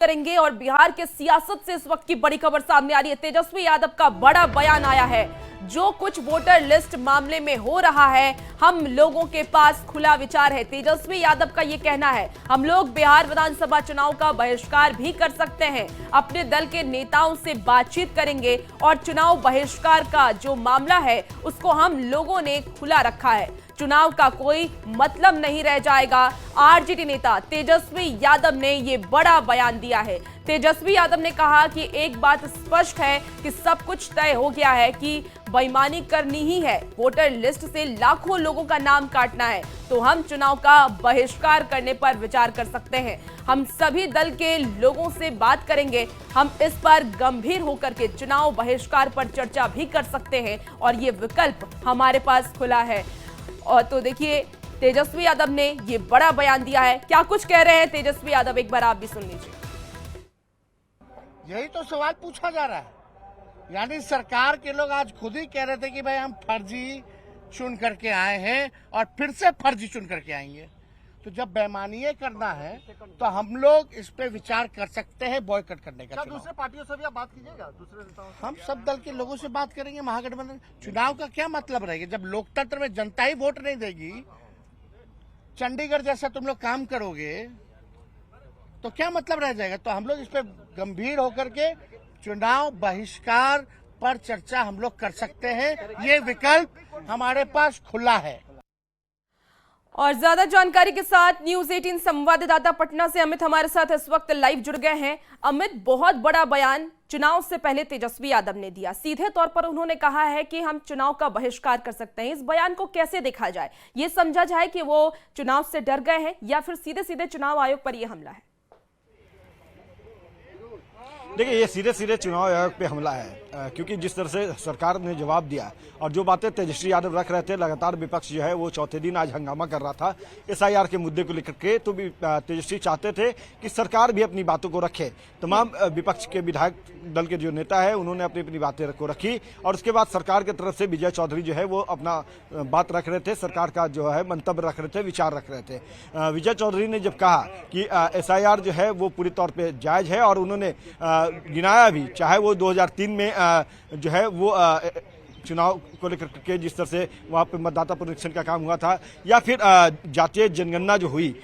करेंगे और बिहार के सियासत से इस वक्त की बड़ी खबर सामने आ रही है। तेजस्वी यादव का बड़ा बयान आया है। जो कुछ वोटर लिस्ट मामले में हो रहा है, हम लोगों के पास खुला विचार है। तेजस्वी यादव का यह कहना है, हम लोग बिहार विधानसभा चुनाव का बहिष्कार भी कर सकते हैं। अपने दल के नेताओं से बातचीत करेंगे और चुनाव बहिष्कार का जो मामला है उसको हम लोगों ने खुला रखा है। चुनाव का कोई मतलब नहीं रह जाएगा। आरजेडी नेता तेजस्वी यादव ने यह बड़ा बयान दिया है। तेजस्वी यादव ने कहा कि एक बात स्पष्ट है कि सब कुछ तय हो गया है कि बेईमानी करनी ही है, वोटर लिस्ट से लाखों लोगों का नाम काटना है तो हम चुनाव का बहिष्कार करने पर विचार कर सकते हैं। हम सभी दल के लोगों से बात करेंगे। हम इस पर गंभीर होकर के चुनाव बहिष्कार पर चर्चा भी कर सकते हैं और ये विकल्प हमारे पास खुला है। और तो देखिए, तेजस्वी यादव ने ये बड़ा बयान दिया है। क्या कुछ कह रहे हैं तेजस्वी यादव, एक बार आप भी सुन लीजिए। यही तो सवाल पूछा जा रहा है। यानी सरकार के लोग आज खुद ही कह रहे थे कि भाई हम फर्जी चुन करके आए हैं और फिर से फर्जी चुन करके आएंगे। तो जब बेईमानी करना है तो हम लोग इस पे विचार कर सकते हैं बॉयकॉट करने का। दूसरे पार्टियों से भी आप बात कीजिएगा, दूसरे नेताओं से? हम सब दल के लोगों से बात करेंगे। महागठबंधन चुनाव का क्या मतलब रहेगा जब लोकतंत्र में जनता ही वोट नहीं देगी? चंडीगढ़ जैसा तुम लोग काम करोगे तो क्या मतलब रह जाएगा? तो हम लोग इस पे गंभीर होकर के चुनाव बहिष्कार पर चर्चा हम लोग कर सकते हैं। ये विकल्प हमारे पास खुला है। और ज्यादा जानकारी के साथ न्यूज 18 संवाददाता पटना से अमित हमारे साथ इस वक्त लाइव जुड़ गए हैं। अमित, बहुत बड़ा बयान चुनाव से पहले तेजस्वी यादव ने दिया। सीधे तौर पर उन्होंने कहा है कि हम चुनाव का बहिष्कार कर सकते हैं। इस बयान को कैसे देखा जाए? ये समझा जाए कि वो चुनाव से डर गए हैं या फिर सीधे सीधे चुनाव आयोग पर यह हमला है? देखिए, ये सीधे सीधे चुनाव आयोग पे हमला है, क्योंकि जिस तरह से सरकार ने जवाब दिया और जो बातें तेजस्वी यादव रख रहे थे, लगातार विपक्ष जो है वो चौथे दिन आज हंगामा कर रहा था एसआईआर के मुद्दे को लेकर के। तो तेजस्वी चाहते थे कि सरकार भी अपनी बातों को रखे। तमाम विपक्ष के विधायक दल के जो नेता है उन्होंने अपनी अपनी बातें को रखी और उसके बाद सरकार की तरफ से विजय चौधरी जो है वो अपना बात रख रहे थे, सरकार का जो है मंतव्य रख रहे थे, विचार रख रहे थे। विजय चौधरी ने जब कहा कि एसआईआर जो है वो पूरी तौर पर जायज है और उन्होंने गिनाया भी, चाहे वो 2003 में जो है वो चुनाव को लेकर के जिस तरह से वहाँ पे मतदाता पुनरीक्षण का काम हुआ था या फिर जातीय जनगणना जो हुई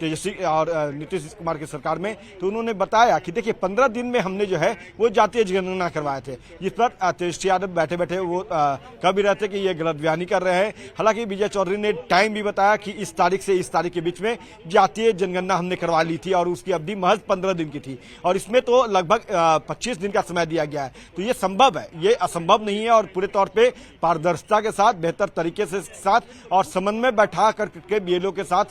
तेजस्वी और नीतीश कुमार की सरकार में, तो उन्होंने बताया कि देखिए 15 दिन में हमने जो है वो जातीय जनगणना करवाए थे, जिस पर तेजस्वी यादव बैठे बैठे वो कह भी रहे थे कि ये गलत बयानी कर रहे हैं। हालांकि विजय चौधरी ने टाइम भी बताया कि इस तारीख से इस तारीख के बीच में जातीय जनगणना हमने करवा ली थी और उसकी अवधि महज 15 दिन की थी और इसमें तो लगभग 25 दिन का समय दिया गया है। तो ये संभव है, ये असंभव नहीं है और पूरे तौर पर पारदर्शिता के साथ, बेहतर तरीके से साथ और समन्वय बैठा करके बीएलओ के साथ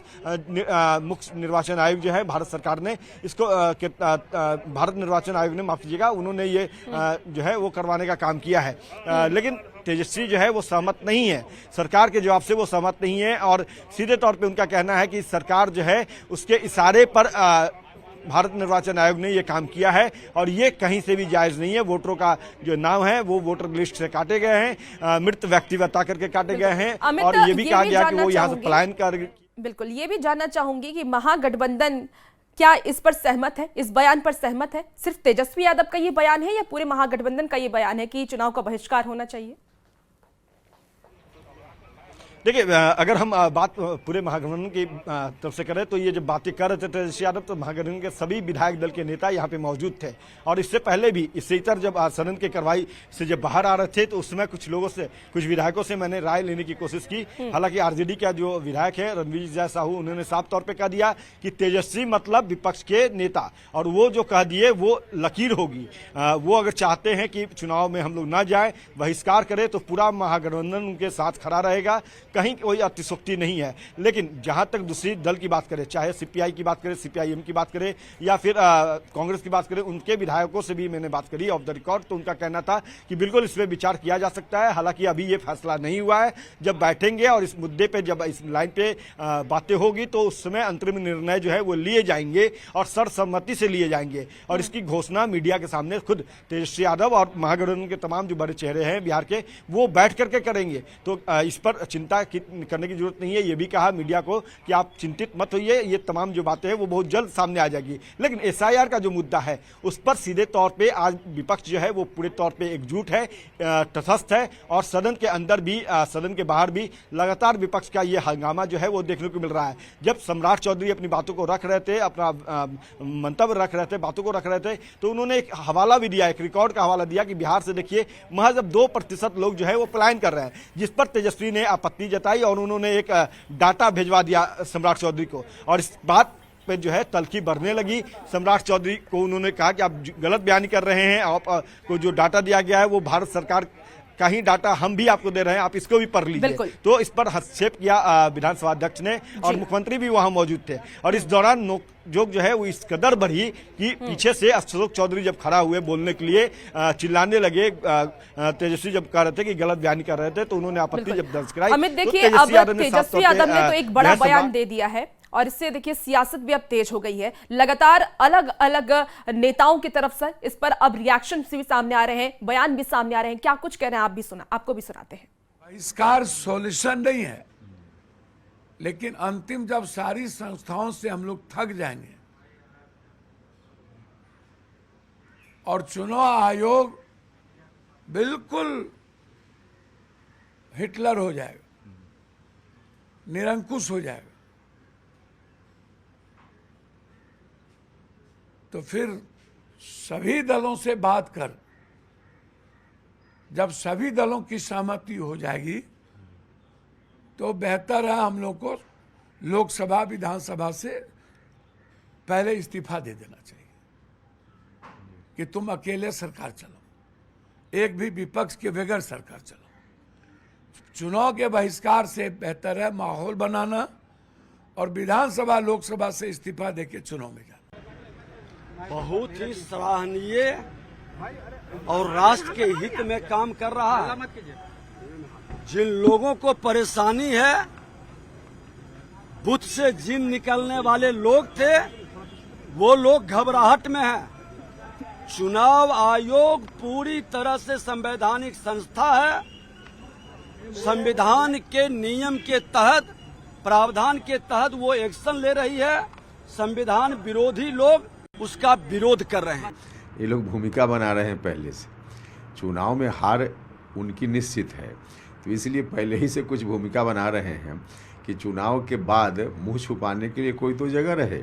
निर्वाचन आयोग जो है भारत सरकार ने इसको भारत निर्वाचन आयोग ने, माफ कीजिएगा, उन्होंने ये जो है वो करवाने का काम किया है। लेकिन तेजस्वी जो है वो सहमत नहीं है, सरकार के जवाब से वो सहमत नहीं है और सीधे तौर पे उनका कहना है कि सरकार जो है उसके इशारे पर भारत निर्वाचन आयोग ने ये काम किया है और ये कहीं से भी जायज नहीं है। वोटरों का जो नाम है वो वोटर लिस्ट से काटे गए हैं, मृत व्यक्ति बता करके काटे गए हैं और ये भी कहा गया कि वो यहाँ से पलायन कर। बिल्कुल, ये भी जानना चाहूंगी कि महागठबंधन क्या इस पर सहमत है, इस बयान पर सहमत है? सिर्फ तेजस्वी यादव का ये बयान है या पूरे महागठबंधन का ये बयान है कि चुनाव का बहिष्कार होना चाहिए? देखिए, अगर हम बात पूरे महागठबंधन की तरफ से करें तो ये जब बातें कर रहे थे तेजस्वी यादव तो महागठबंधन के सभी विधायक दल के नेता यहाँ पे मौजूद थे और इससे पहले भी, इससे इतर जब सदन के कार्रवाई से जब बाहर आ रहे थे तो उस समय कुछ लोगों से, कुछ विधायकों से मैंने राय लेने की कोशिश की। हालांकि आरजेडी का जो विधायक है रणवीर जय साहू, उन्होंने साफ तौर पर कह दिया कि तेजस्वी मतलब विपक्ष के नेता और वो जो कह दिए वो लकीर होगी। वो अगर चाहते हैं कि चुनाव में हम लोग ना जाए, बहिष्कार करें तो पूरा महागठबंधन उनके साथ खड़ा रहेगा, कहीं कोई अतिशोक्ति नहीं है। लेकिन जहां तक दूसरी दल की बात करें, चाहे सीपीआई की बात करें, सीपीआईएम की बात करें या फिर कांग्रेस की बात करें, उनके विधायकों से भी मैंने बात करी ऑफ द रिकॉर्ड, तो उनका कहना था कि बिल्कुल इस पर विचार किया जा सकता है। हालांकि अभी ये फैसला नहीं हुआ है, जब बैठेंगे और इस मुद्दे पे, जब इस लाइन पे बातें होगी तो उस समय अंतरिम निर्णय जो है वो लिए जाएंगे और सर्वसम्मति से लिए जाएंगे और इसकी घोषणा मीडिया के सामने खुद तेजस्वी यादव और महागठबंधन के तमाम जो बड़े चेहरे हैं बिहार के, वो बैठ करके करेंगे। तो इस पर चिंता करने की जरूरत नहीं है। ये भी कहा मीडिया को कि आप चिंतित मत होइए, ये तमाम जो बातें हैं वो बहुत जल्द सामने आ जाएगी। लेकिन एसआईआर का जो मुद्दा है उस पर सीधे तौर पे आज विपक्ष जो है वो पूरे तौर पे एकजुट है, तटस्थ है, और सदन के अंदर भी सदन के बाहर भी लगातार विपक्ष का ये हंगामा जो है वो देखने को मिल रहा है। जब सम्राट चौधरी अपनी बातों को रख रहे थे, अपना मंतव्य रख रहे थे, बातों को रख रहे थे, तो उन्होंने एक हवाला भी दिया, एक रिकॉर्ड का हवाला दिया कि बिहार से देखिए महज अब 2% लोग जो है वो पलायन कर रहे हैं, जिस पर तेजस्वी ने आपत्ति जताई और उन्होंने एक डाटा भिजवा दिया सम्राट चौधरी को। और इस बात पे जो है तल्खी बढ़ने लगी। सम्राट चौधरी को उन्होंने कहा कि आप गलत बयानी कर रहे हैं, आपको जो डाटा दिया गया है वो भारत सरकार का ही डाटा हम भी आपको दे रहे हैं, आप इसको भी पढ़ लीजिए। तो इस पर हस्तक्षेप किया विधानसभा अध्यक्ष ने, और मुख्यमंत्री भी वहां मौजूद थे। और इस दौरान नोकझोंक जो है वो इस कदर बढ़ी कि पीछे से अशोक चौधरी जब खड़ा हुए बोलने के लिए चिल्लाने लगे, तेजस्वी जब कह रहे थे कि गलत बयानी कर रहे थे तो उन्होंने आपत्ति जब दर्ज कराई। अमित देखिए, अब तेजस्वी यादव ने तो एक बड़ा बयान दे दिया है और इससे देखिए सियासत भी अब तेज हो गई है। लगातार अलग अलग नेताओं की तरफ से इस पर अब रिएक्शन भी सामने आ रहे हैं, बयान भी सामने आ रहे हैं। क्या कुछ कह रहे हैं आपको भी सुनाते हैं। बहिष्कार सॉल्यूशन नहीं है, लेकिन अंतिम जब सारी संस्थाओं से हम लोग थक जाएंगे और चुनाव आयोग बिल्कुल हिटलर हो जाएगा, निरंकुश हो जाएगा, तो फिर सभी दलों से बात कर, जब सभी दलों की सहमति हो जाएगी तो बेहतर है हम लोग को लोकसभा विधानसभा से पहले इस्तीफा दे देना चाहिए कि तुम अकेले सरकार चलो, एक भी विपक्ष के बगैर सरकार चलो। चुनाव के बहिष्कार से बेहतर है माहौल बनाना और विधानसभा लोकसभा से इस्तीफा देके चुनाव में जाना। बहुत ही सराहनीय और राष्ट्र के हित में काम कर रहा है। जिन लोगों को परेशानी है, बूथ से जिन निकलने वाले लोग थे वो लोग घबराहट में हैं। चुनाव आयोग पूरी तरह से संवैधानिक संस्था है, संविधान के नियम के तहत, प्रावधान के तहत वो एक्शन ले रही है। संविधान विरोधी लोग उसका विरोध कर रहे हैं। ये लोग भूमिका बना रहे हैं पहले से, चुनाव में हार उनकी निश्चित है, तो इसलिए पहले ही से कुछ भूमिका बना रहे हैं कि चुनाव के बाद मुंह छुपाने के लिए कोई तो जगह रहे।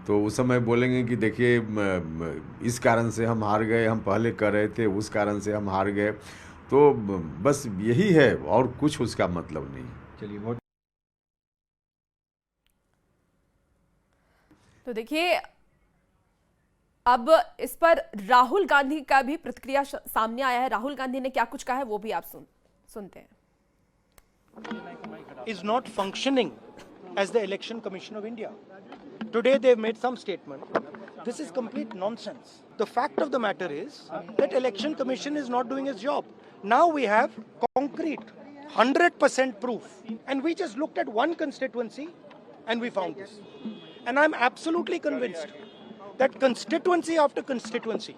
तो उस समय बोलेंगे कि देखिए इस कारण से हम हार गए, हम पहले कर रहे थे, उस कारण से हम हार गए। तो बस यही है और कुछ उसका मतलब नहीं। चलिए, तो देखिए अब इस पर राहुल गांधी का भी प्रतिक्रिया सामने आया है। राहुल गांधी ने क्या कुछ कहा है वो भी आप सुनते हैं। Is not functioning as the Election Commission of India. Today they have made some statement. This is complete nonsense. The fact of the matter is that Election Commission is not doing its job. Now we have concrete 100% proof, and we just looked at one constituency and we found this. And I'm absolutely convinced that constituency after constituency,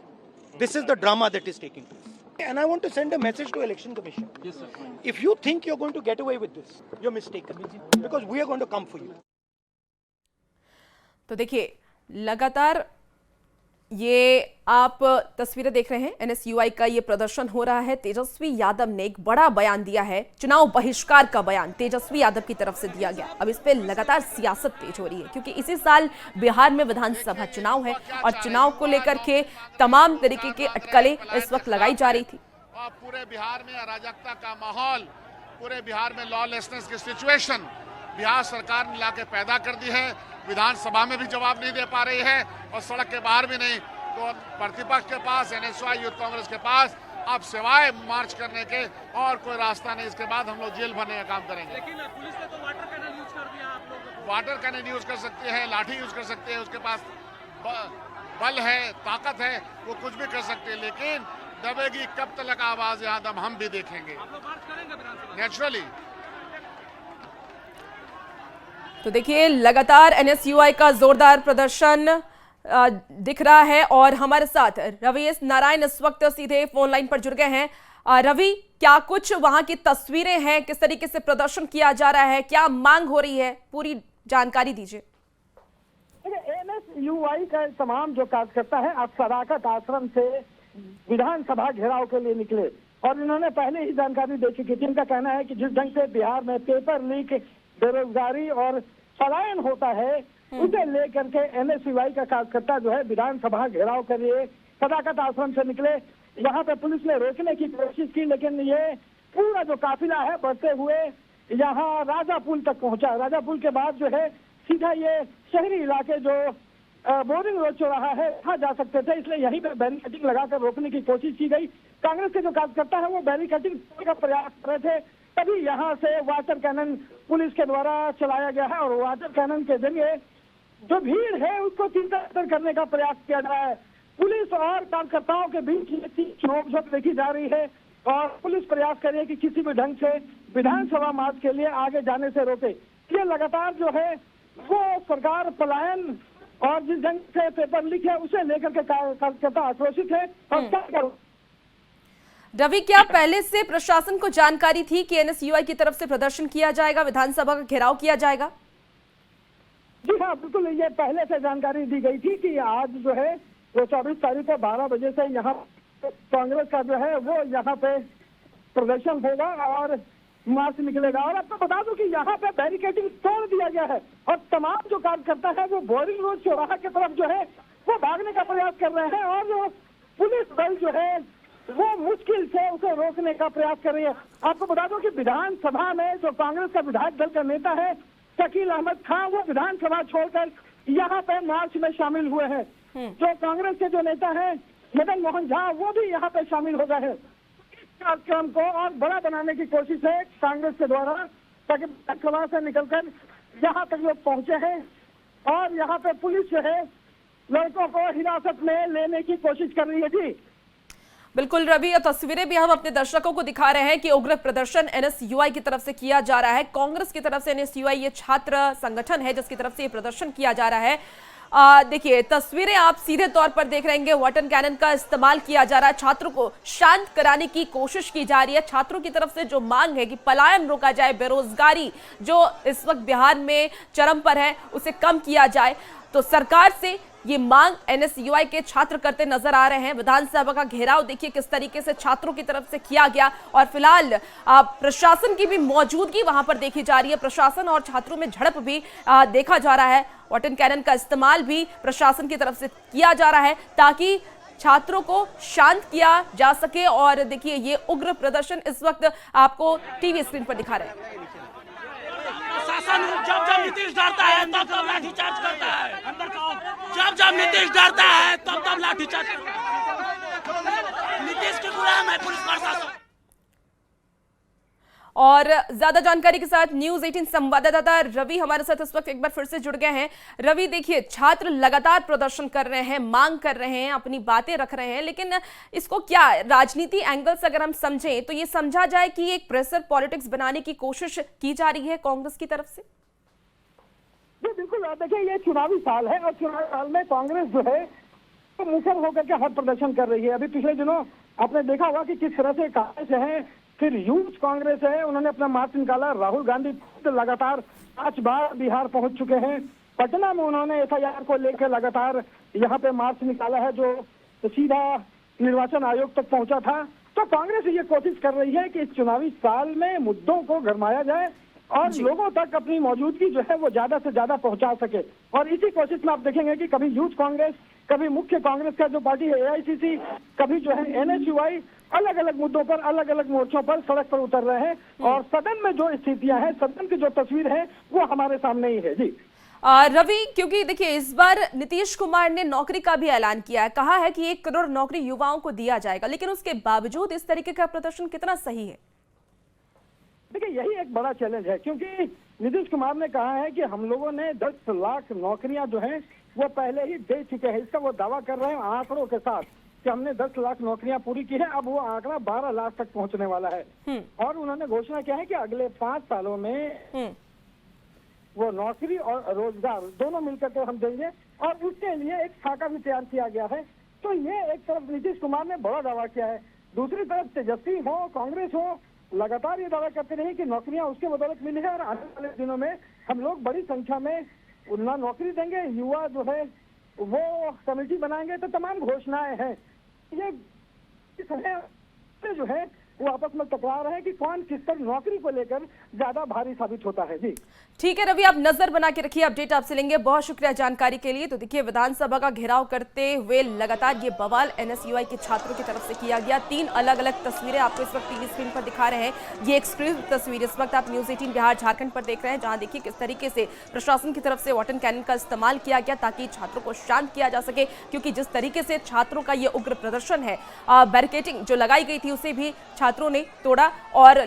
this is the drama that is taking place. And I want to send a message to Election Commission. Yes, sir. If you think you're going to get away with this, you're mistaken. Because we are going to come for you. तो देखिए लगातार ये आप तस्वीरें देख रहे हैं, NSUI का ये प्रदर्शन हो रहा है। तेजस्वी यादव ने एक बड़ा बयान दिया है, चुनाव बहिष्कार का बयान तेजस्वी यादव की तरफ से दिया गया। अब इस पे लगातार सियासत तेज हो रही है क्योंकि इसी साल बिहार में विधानसभा चुनाव है और चुनाव को लेकर के तमाम तरीके के अटकलें इस वक्त लगाई जा रही थी। और पूरे बिहार में अराजकता का माहौल, पूरे बिहार में लॉलेसनेस की सिचुएशन बिहार सरकार ने लाके पैदा कर दी है। विधानसभा में भी जवाब नहीं दे पा रही है और सड़क के बाहर भी नहीं। तो प्रतिपक्ष के पास, एनएसयूआई यूथ कांग्रेस के पास अब सिवाय मार्च करने के और कोई रास्ता नहीं। इसके बाद हम लोग जेल भरने का काम करेंगे। लेकिन पुलिस ने तो वाटर कैनन यूज कर दिया। आप लोग वाटर कैनन यूज कर सकते हैं, लाठी यूज कर सकते हैं, उसके पास बल है, ताकत है, वो कुछ भी कर सकते हैं। लेकिन दबेगी कब तक आवाज यहाँ दम हम भी देखेंगे। नेचुरली। तो देखिए लगातार एनएसयूआई का जोरदार प्रदर्शन दिख रहा है और हमारे साथ रवीश नारायण इस वक्त सीधे फोन लाइन पर जुड़ गए हैं। रवि, क्या कुछ वहां की तस्वीरें हैं, किस तरीके से प्रदर्शन किया जा रहा है, क्या मांग हो रही है, पूरी जानकारी दीजिए। एनएसयूआई का तमाम जो कार्यकर्ता है आज सदाकत आश्रम से विधानसभा घेराव के लिए निकले और इन्होंने पहले ही जानकारी दे चुकी थी। इनका कहना है कि जिस ढंग से बिहार में पेपर लीक, बेरोजगारी और पलायन होता है, उसे लेकर के एनएसयूआई का कार्यकर्ता जो है विधानसभा घेराव के लिए सदाकत आश्रम से निकले। यहाँ पे पुलिस ने रोकने की कोशिश की, लेकिन ये पूरा जो काफिला है बढ़ते हुए यहाँ राजा पुल तक पहुंचा। राजा पुल के बाद जो है सीधा ये शहरी इलाके जो बोरिंग रोड चौराहा है वहाँ जा सकते थे, इसलिए यहीं पे बैरिकेडिंग लगाकर रोकने की कोशिश की गई। कांग्रेस के जो कार्यकर्ता है वो बैरिकेडिंग का प्रयास कर रहे थे, तभी यहाँ से वाटर कैनन पुलिस के द्वारा चलाया गया है और वाटर कैनन के जरिए जो भीड़ है उसको तीतर करने का प्रयास किया जा रहा है। पुलिस और कार्यकर्ताओं के बीच नोकझोंक देखी जा रही है और पुलिस प्रयास कर रही है कि किसी भी ढंग से विधानसभा मार्च के लिए आगे जाने से रोके। ये लगातार जो है वो सरकार पलायन और जिस ढंग से पेपर लीक है उसे लेकर के कार्यकर्ता आक्रोशित है। और क्या करो रवि, क्या पहले से प्रशासन को जानकारी थी कि एनएसयूआई की तरफ से प्रदर्शन किया जाएगा, विधानसभा का घेराव किया जाएगा? जी हाँ, बिल्कुल, ये पहले से जानकारी दी गई थी कि आज जो है वो 24 तारीख को 12 बजे से यहाँ कांग्रेस का जो है वो यहाँ पे प्रदर्शन होगा और मार्च निकलेगा। और आपको बता दूं कि यहाँ पे बैरिकेडिंग तोड़ दिया गया है और तमाम जो कार्यकर्ता है वो बोरिंग रोड चौराहा की तरफ जो है वो भागने का प्रयास कर रहे हैं और जो पुलिस बल जो है वो मुश्किल से उसे रोकने का प्रयास कर रही है। आपको बता दूं कि विधानसभा में जो कांग्रेस का विधायक दल का नेता है शकील अहमद खान, वो विधानसभा छोड़कर यहाँ पे मार्च में शामिल हुए हैं। जो कांग्रेस के जो नेता है मदन मोहन झा, वो भी यहाँ पे शामिल हो गए हैं। कार्यक्रम को और बड़ा बनाने की कोशिश है कांग्रेस के द्वारा, ताकि विधानसभा से निकलकर यहाँ तक लोग पहुंचे हैं और यहाँ पे पुलिस जो है लड़कों को हिरासत में लेने की कोशिश कर रही है। जी बिल्कुल रवि, ये तस्वीरें भी हम अपने दर्शकों को दिखा रहे हैं कि उग्र प्रदर्शन एनएसयूआई की तरफ से किया जा रहा है। कांग्रेस की तरफ से एनएसयूआई ये छात्र संगठन है जिसकी तरफ से ये प्रदर्शन किया जा रहा है। देखिए तस्वीरें आप सीधे तौर पर देख रहे हैं, वाटर कैनन का इस्तेमाल किया जा रहा है, छात्रों को शांत कराने की कोशिश की जा रही है। छात्रों की तरफ से जो मांग है कि पलायन रोका जाए, बेरोजगारी जो इस वक्त बिहार में चरम पर है उसे कम किया जाए, तो सरकार से ये मांग एनएसयूआई के छात्र करते नजर आ रहे हैं। विधानसभा का घेराव देखिए किस तरीके से छात्रों की तरफ से किया गया और फिलहाल प्रशासन की भी मौजूदगी वहां पर देखी जा रही है। प्रशासन और छात्रों में झड़प भी देखा जा रहा है। वाटर कैनन का इस्तेमाल भी प्रशासन की तरफ से किया जा रहा है ताकि छात्रों को शांत किया जा सके। और देखिए ये उग्र प्रदर्शन इस वक्त आपको टीवी स्क्रीन पर दिखा रहे हैं। प्रशासन जब नीतीश डरता है तब लाठीचार्ज करता है, जब नीतीश डरता है तब लाठीचार्ज करता है। नीतीश के गुलाम है पुलिस प्रशासन। और ज्यादा जानकारी के साथ न्यूज 18 संवाददाता रवि हमारे साथ इस वक्त एक बार फिर से जुड़ गए हैं। रवि, देखिए छात्र लगातार प्रदर्शन कर रहे हैं, मांग कर रहे हैं, अपनी बातें रख रहे हैं, लेकिन इसको क्या राजनीति एंगल से अगर हम समझें तो ये समझा जाए कि एक प्रेशर पॉलिटिक्स बनाने की कोशिश की जा रही है कांग्रेस की तरफ से? जी बिल्कुल, देखिए ये चुनावी साल है और चुनावी साल में कांग्रेस जो है तो मुखर होकर के हर प्रदर्शन कर रही है। अभी पिछले दिनों आपने देखा होगा कि किस तरह से कांग्रेस है, फिर यूथ कांग्रेस है, उन्होंने अपना मार्च निकाला। राहुल गांधी लगातार 5 बार बिहार पहुंच चुके हैं। पटना में उन्होंने एफआईआर को लेकर लगातार यहाँ पे मार्च निकाला है जो सीधा निर्वाचन आयोग तक पहुंचा था। तो कांग्रेस ये कोशिश कर रही है कि इस चुनावी साल में मुद्दों को गरमाया जाए और लोगों तक अपनी मौजूदगी जो है वो ज्यादा से ज्यादा पहुंचा सके। और इसी कोशिश में आप देखेंगे कि कभी यूथ कांग्रेस, कभी मुख्य कांग्रेस का जो पार्टी है एआईसीसी, कभी जो है एनएसयूआई, अलग अलग मुद्दों पर अलग अलग मोर्चों पर सड़क पर उतर रहे हैं। और सदन में जो स्थितियां हैं, सदन की जो तस्वीर है वो हमारे सामने ही है। जी रवि, क्योंकि देखिए इस बार नीतीश कुमार ने नौकरी का भी ऐलान किया है, कहा है कि 1 करोड़ नौकरी युवाओं को दिया जाएगा, लेकिन उसके बावजूद इस तरीके का प्रदर्शन कितना सही है? देखिए यही एक बड़ा चैलेंज है, क्योंकि नीतीश कुमार ने कहा है कि हम लोगों ने 10 लाख नौकरियां जो हैं वो पहले ही दे चुके हैं। इसका वो दावा कर रहे हैं आंकड़ों के साथ कि हमने 10 लाख नौकरियां पूरी की है। अब वो आंकड़ा 12 लाख तक पहुंचने वाला है। और उन्होंने घोषणा किया है कि अगले 5 सालों में वो नौकरी और रोजगार दोनों मिलकर के हम देंगे और उसके लिए एक खाका भी तैयार किया गया है। तो ये एक तरफ नीतीश कुमार ने बड़ा दावा किया है। दूसरी तरफ तेजस्वी हो, कांग्रेस हो, लगातार ये दावा करते रहे कि नौकरियां उसके बदौलत मिली है और आने वाले दिनों में हम लोग बड़ी संख्या में ना नौकरी देंगे, युवा जो है वो कमेटी बनाएंगे, तो तमाम घोषणाएं हैं। ये समय से जो है वो आपस में टकरा रहे हैं कि कौन किस पर नौकरी को लेकर ज्यादा भारी साबित होता है। जी ठीक है रवि, आप नजर बना के रखिए, अपडेट आपसे लेंगे। बहुत शुक्रिया जानकारी के लिए। तो देखिए, विधानसभा का घेराव करते हुए लगातार ये बवाल एनएसयूआई के छात्रों की तरफ से किया गया। 3 अलग अलग तस्वीरें आपको इस वक्त टीवी स्क्रीन पर दिखा रहे हैं। ये एक्सक्लूसिव तस्वीर इस वक्त आप न्यूज 18 बिहार झारखंड पर देख रहे हैं, जहां देखिए किस तरीके से प्रशासन की तरफ से वाटर कैनन का इस्तेमाल किया गया ताकि छात्रों को शांत किया जा सके, क्योंकि जिस तरीके से छात्रों का ये उग्र प्रदर्शन है, बैरिकेडिंग जो लगाई गई थी उसे भी छात्रों ने तोड़ा और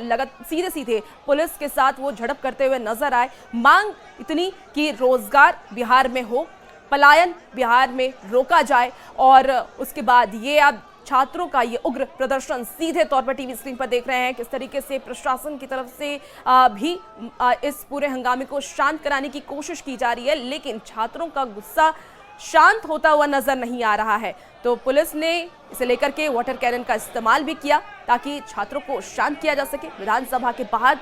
सीधे सीधे पुलिस के साथ वो झड़प करते हुए नजर आए। मांग इतनी कि रोजगार बिहार में हो, पलायन बिहार में रोका जाए, और उसके बाद ये अब छात्रों का ये उग्र प्रदर्शन सीधे तौर पर टीवी स्क्रीन पर देख रहे हैं किस तरीके से प्रशासन की तरफ से भी इस पूरे हंगामे को शांत कराने की कोशिश की जा रही है, लेकिन छात्रों का गुस्सा शांत होता हुआ नजर नहीं आ रहा है। तो पुलिस ने इसे लेकर के वाटर कैनन का इस्तेमाल भी किया ताकि छात्रों को शांत किया जा सके। विधानसभा के बाहर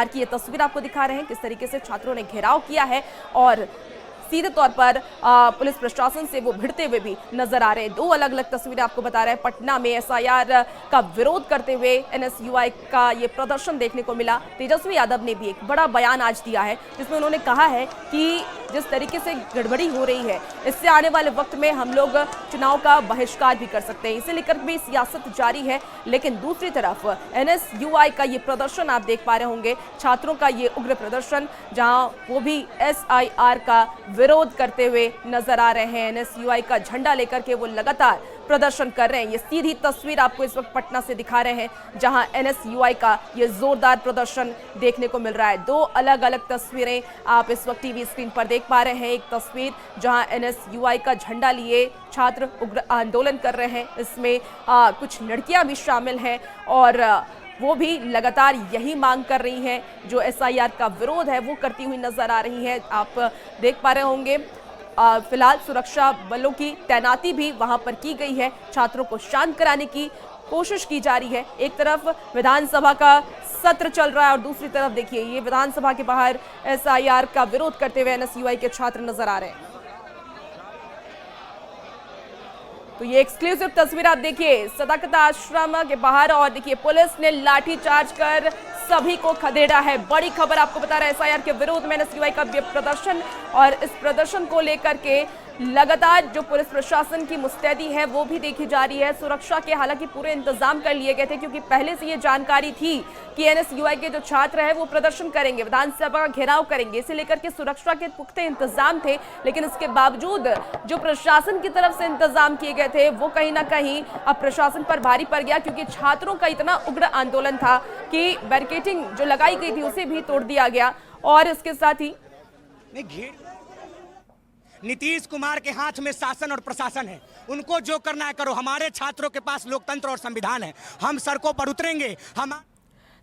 की ये तस्वीर आपको दिखा रहे हैं किस तरीके से छात्रों ने घेराव किया है और सीधे तौर पर पुलिस प्रशासन से वो भिड़ते हुए भी नजर आ रहे हैं। 2 अलग अलग तस्वीरें आपको बता रहे हैं। पटना में एसआईआर का विरोध करते हुए एनएसयूआई का ये प्रदर्शन देखने को मिला। तेजस्वी यादव ने भी एक बड़ा बयान आज दिया है जिसमें उन्होंने कहा है कि जिस तरीके से गड़बड़ी हो रही है, इससे आने वाले वक्त में हम लोग चुनाव का बहिष्कार भी कर सकते हैं। इसे लेकर भी सियासत जारी है, लेकिन दूसरी तरफ एनएसयूआई का ये प्रदर्शन आप देख पा रहे होंगे, छात्रों का ये उग्र प्रदर्शन, जहां वो भी एसआईआर का विरोध करते हुए नजर आ रहे हैं। एनएसयूआई का झंडा लेकर के वो लगातार प्रदर्शन कर रहे हैं। ये सीधी तस्वीर आपको इस वक्त पटना से दिखा रहे हैं, जहां एनएसयूआई का ये जोरदार प्रदर्शन देखने को मिल रहा है। 2 अलग अलग तस्वीरें आप इस वक्त टीवी स्क्रीन पर देख पा रहे हैं। एक तस्वीर जहां एनएसयूआई का झंडा लिए छात्र उग्र आंदोलन कर रहे हैं, इसमें कुछ लड़कियां भी शामिल हैं और वो भी लगातार यही मांग कर रही हैं, जो एसआईआर का विरोध है वो करती हुई नजर आ रही है। आप देख पा रहे होंगे फिलहाल सुरक्षा बलों की तैनाती भी वहां पर की गई है। छात्रों को शांत कराने की कोशिश की जा रही है। एक तरफ विधानसभा का सत्र चल रहा है और दूसरी तरफ देखिए ये विधानसभा के बाहर एसआईआर का विरोध करते हुए एनएसयूआई के छात्र नजर आ रहे हैं। तो ये एक्सक्लूसिव तस्वीर आप देखिए सदाकत आश्रम के बाहर, और देखिए पुलिस ने लाठीचार्ज कर सभी को खदेड़ा है। बड़ी खबर आपको बता रहा है, एसआईआर के विरोध में एनएसयूआई का प्रदर्शन, और इस प्रदर्शन को लेकर के लगातार जो पुलिस प्रशासन की मुस्तैदी है वो भी देखी जा रही है। सुरक्षा के हालांकि पूरे इंतजाम कर लिए गए थे, क्योंकि पहले से ये जानकारी थी कि एनएसयूआई के जो छात्र हैं वो प्रदर्शन करेंगे, विधानसभा का घेराव करेंगे, इसे लेकर के सुरक्षा के पुख्ते इंतजाम थे। लेकिन इसके बावजूद जो प्रशासन की तरफ से इंतजाम किए गए थे वो कहीं ना कहीं अब प्रशासन पर भारी पड़ गया, क्योंकि छात्रों का इतना उग्र आंदोलन था कि बैरिकेडिंग जो लगाई गई थी उसे भी तोड़ दिया गया। और इसके साथ ही नीतीश कुमार के हाथ में शासन और प्रशासन है, उनको जो करना है करो। हमारे छात्रों के पास लोकतंत्र और संविधान है, हम सड़कों पर उतरेंगे। हम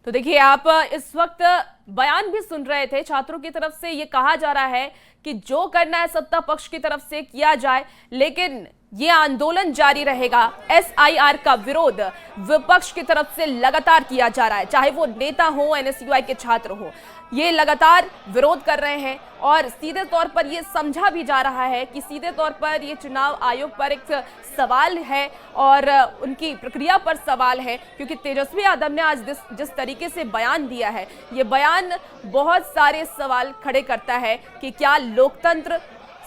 तो देखिए आप इस वक्त बयान भी सुन रहे थे, छात्रों की तरफ से ये कहा जा रहा है कि जो करना है सत्ता पक्ष की तरफ से किया जाए, लेकिन ये आंदोलन जारी रहेगा। एसआईआर का विरोध विपक्ष की तरफ से लगातार किया जा रहा है, चाहे वो नेता हो, एनएसयूआई के छात्र हो, ये लगातार विरोध कर रहे हैं। और सीधे तौर पर ये समझा भी जा रहा है कि सीधे तौर पर ये चुनाव आयोग पर एक सवाल है और उनकी प्रक्रिया पर सवाल है, क्योंकि तेजस्वी यादव ने आज जिस तरीके से बयान दिया है, ये बयान बहुत सारे सवाल खड़े करता है कि क्या लोकतंत्र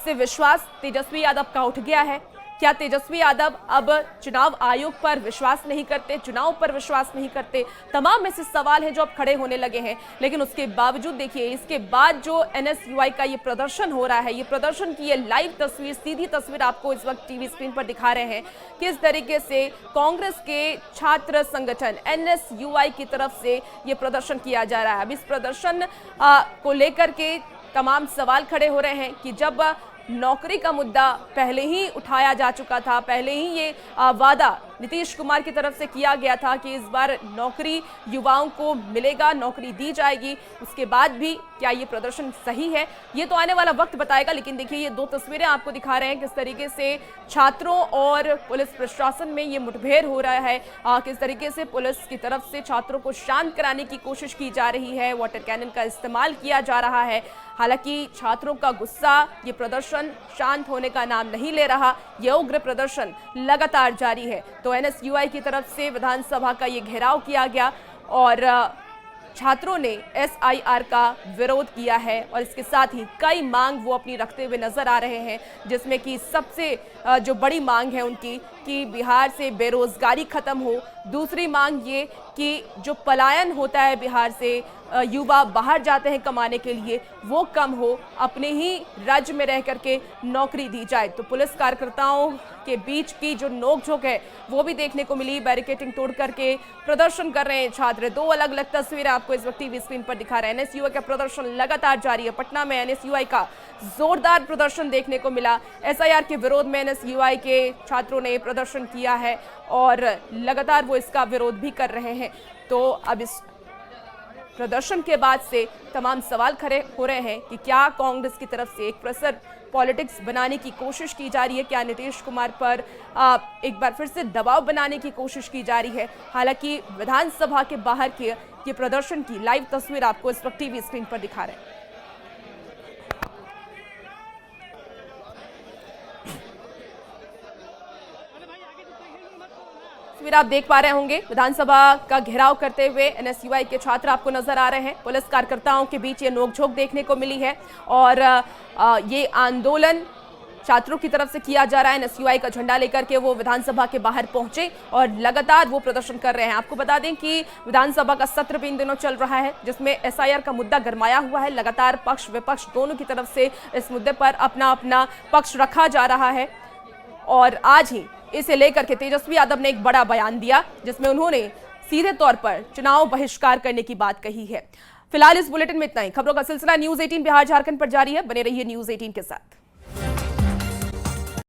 से विश्वास तेजस्वी यादव का उठ गया है? क्या तेजस्वी यादव अब चुनाव आयोग पर विश्वास नहीं करते, चुनाव पर विश्वास नहीं करते? तमाम ऐसे सवाल हैं जो अब खड़े होने लगे हैं। लेकिन उसके बावजूद देखिए इसके बाद जो एनएसयूआई का ये प्रदर्शन हो रहा है, ये प्रदर्शन की ये लाइव तस्वीर, सीधी तस्वीर आपको इस वक्त टीवी स्क्रीन पर दिखा रहे हैं किस तरीके से कांग्रेस के छात्र संगठन एनएसयूआई की तरफ से ये प्रदर्शन किया जा रहा है। अब इस प्रदर्शन को लेकर के तमाम सवाल खड़े हो रहे हैं कि जब नौकरी का मुद्दा पहले ही उठाया जा चुका था। पहले ही ये वादा नीतीश कुमार की तरफ से किया गया था कि इस बार नौकरी युवाओं को मिलेगा, नौकरी दी जाएगी। उसके बाद भी क्या ये प्रदर्शन सही है, ये तो आने वाला वक्त बताएगा। लेकिन देखिए, ये दो तस्वीरें आपको दिखा रहे हैं किस तरीके से छात्रों और पुलिस प्रशासन में ये मुठभेड़ हो रहा है, किस तरीके से पुलिस की तरफ से छात्रों को शांत कराने की कोशिश की जा रही है, वाटर कैनन का इस्तेमाल किया जा रहा है। हालांकि छात्रों का गुस्सा, ये प्रदर्शन शांत होने का नाम नहीं ले रहा, ये उग्र प्रदर्शन लगातार जारी है। तो एनएसयूआई की तरफ से विधानसभा का ये घेराव किया गया और छात्रों ने एसआईआर का विरोध किया है और इसके साथ ही कई मांग वो अपनी रखते हुए नजर आ रहे हैं, जिसमें कि सबसे जो बड़ी मांग है उनकी कि बिहार से बेरोजगारी खत्म हो। दूसरी मांग ये कि जो पलायन होता है बिहार से, युवा बाहर जाते हैं कमाने के लिए, वो कम हो, अपने ही राज्य में रह करके नौकरी दी जाए। तो पुलिस कार्यकर्ताओं के बीच की जो नोकझोंक है वो भी देखने को मिली। बैरिकेडिंग तोड़ करके प्रदर्शन कर रहे हैं छात्र। दो अलग अलग तस्वीरें आपको इस वक्त टीवी स्क्रीन पर दिखा रहे हैं। एनएसयूआई का प्रदर्शन लगातार जारी है। पटना में एनएसयूआई का जोरदार प्रदर्शन देखने को मिला। एसआईआर के विरोध में एनएसयूआई के छात्रों ने प्रदर्शन किया है और लगातार वो इसका विरोध भी कर रहे हैं। तो अब इस प्रदर्शन के बाद से तमाम सवाल खड़े हो रहे हैं कि क्या कांग्रेस की तरफ से एक प्रेशर पॉलिटिक्स बनाने की कोशिश की जा रही है, क्या नीतीश कुमार पर एक बार फिर से दबाव बनाने की कोशिश की जा रही है। हालांकि विधानसभा के बाहर के ये प्रदर्शन की लाइव तस्वीर आपको इस वक्त टीवी स्क्रीन पर दिखा रहे हैं। तस्वीर आप देख पा रहे होंगे, विधानसभा का घेराव करते हुए एनएसयूआई के छात्र आपको नजर आ रहे हैं। पुलिस कार्यकर्ताओं के बीच ये नोकझोंक देखने को मिली है और ये आंदोलन छात्रों की तरफ से किया जा रहा है। एनएसयूआई का झंडा लेकर के वो विधानसभा के बाहर पहुंचे और लगातार वो प्रदर्शन कर रहे हैं। आपको बता दें कि विधानसभा का सत्र भी इन दिनों चल रहा है, जिसमें एसआईआर का मुद्दा गरमाया हुआ है। लगातार पक्ष विपक्ष दोनों की तरफ से इस मुद्दे पर अपना अपना पक्ष रखा जा रहा है और आज ही इसे लेकर के तेजस्वी यादव ने एक बड़ा बयान दिया, जिसमें उन्होंने सीधे तौर पर चुनाव बहिष्कार करने की बात कही है। फिलहाल इस बुलेटिन में इतना ही। खबरों का सिलसिला न्यूज़ 18 बिहार झारखंड पर जारी है। बने रहिए न्यूज़ 18 के साथ।